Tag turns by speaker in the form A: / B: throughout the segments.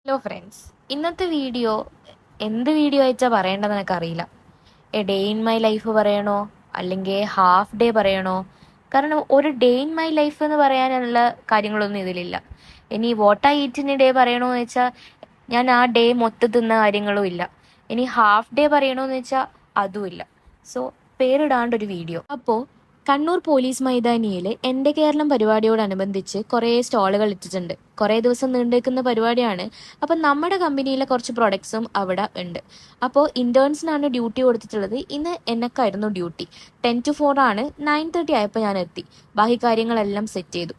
A: Hello friends, ഇന്നത്തെ video എന്ത് video അയച്ചാൽ പറയേണ്ടതെന്ന് എനിക്കറിയില്ല. ഡേ ഇൻ മൈ ലൈഫ് പറയണോ അല്ലെങ്കിൽ ഹാഫ് ഡേ പറയണോ? കാരണം ഒരു ഡേ ഇൻ മൈ ലൈഫ് എന്ന് പറയാനുള്ള കാര്യങ്ങളൊന്നും ഇതിലില്ല. ഇനി what I eat in day പറയണോ എന്ന് വെച്ചാൽ ഞാൻ ആ ഡേ മൊത്തം തിന്ന കാര്യങ്ങളും ഇല്ല. ഇനി ഹാഫ് ഡേ പറയണോന്ന് വെച്ചാൽ അതുമില്ല. സോ പേരിടാണ്ടൊരു വീഡിയോ. അപ്പോൾ കണ്ണൂർ പോലീസ് മൈതാനിയിൽ എൻ്റെ കേരളം പരിപാടിയോടനുബന്ധിച്ച് കുറേ സ്റ്റോളുകൾ ഇട്ടിട്ടുണ്ട്. കുറേ ദിവസം നീണ്ടുനിൽക്കുന്ന പരിപാടിയാണ്. അപ്പം നമ്മുടെ കമ്പനിയിലെ കുറച്ച് പ്രൊഡക്ട്സും അവിടെ ഉണ്ട്. അപ്പോൾ ഇൻറ്റേൺസിനാണ് ഡ്യൂട്ടി കൊടുത്തിട്ടുള്ളത്. ഇന്ന് എനക്കായിരുന്നു ഡ്യൂട്ടി. 10 to 4 ആണ്. 9:30 ആയപ്പോൾ ഞാൻ എത്തി. ബാക്കി കാര്യങ്ങളെല്ലാം സെറ്റ് ചെയ്തു.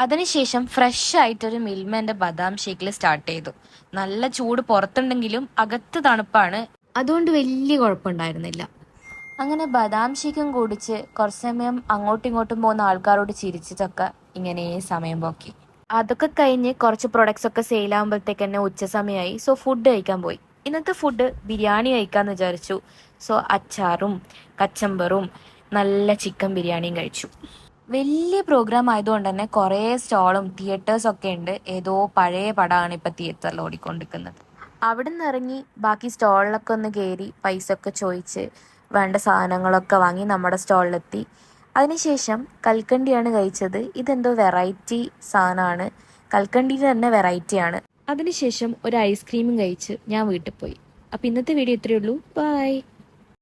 A: അതിനുശേഷം ഫ്രഷ് ആയിട്ടൊരു മിൽമേൻ്റെ ബദാം ഷേക്കിൽ സ്റ്റാർട്ട് ചെയ്തു. നല്ല ചൂട് പുറത്തുണ്ടെങ്കിലും അകത്ത് തണുപ്പാണ്, അതുകൊണ്ട് വലിയ കുഴപ്പമുണ്ടായിരുന്നില്ല. അങ്ങനെ ബദാം ഷേക്കും കുടിച്ച് കുറച്ച് സമയം അങ്ങോട്ടും ഇങ്ങോട്ടും പോകുന്ന ആൾക്കാരോട് ചിരിച്ചിട്ടൊക്കെ ഇങ്ങനെ സമയം പോക്കി. അതൊക്കെ കഴിഞ്ഞ് കുറച്ച് പ്രൊഡക്ട്സ് ഒക്കെ സെയിൽ ആകുമ്പോഴത്തേക്ക് തന്നെ ഉച്ച സമയമായി. സോ ഫുഡ് കഴിക്കാൻ പോയി. ഇന്നത്തെ ഫുഡ് ബിരിയാണി കഴിക്കാമെന്ന് വിചാരിച്ചു. സോ അച്ചാറും കച്ചമ്പറും നല്ല ചിക്കൻ ബിരിയാണിയും കഴിച്ചു. വലിയ പ്രോഗ്രാം ആയതുകൊണ്ട് തന്നെ കുറേ സ്റ്റോളും തിയേറ്റേഴ്സൊക്കെ ഉണ്ട്. ഏതോ പഴയ പടമാണ് ഇപ്പം തിയേറ്ററിൽ ഓടിക്കൊണ്ടിരിക്കുന്നത്. അവിടെ നിന്ന് ഇറങ്ങി ബാക്കി സ്റ്റോളിലൊക്കെ ഒന്ന് കയറി പൈസ ഒക്കെ ചോദിച്ച് വേണ്ട സാധനങ്ങളൊക്കെ വാങ്ങി നമ്മുടെ സ്റ്റോളിലെത്തി. അതിനുശേഷം കൽക്കണ്ടിയാണ് കഴിച്ചത്. ഇതെന്തോ വെറൈറ്റി സാധനമാണ്, കൽക്കണ്ടിയിൽ തന്നെ വെറൈറ്റിയാണ്. അതിനുശേഷം ഒരു ഐസ്ക്രീമും കഴിച്ച് ഞാൻ വീട്ടിൽ പോയി. അപ്പോൾ ഇന്നത്തെ വീഡിയോ ഇത്രയേ ഉള്ളൂ. ബൈ.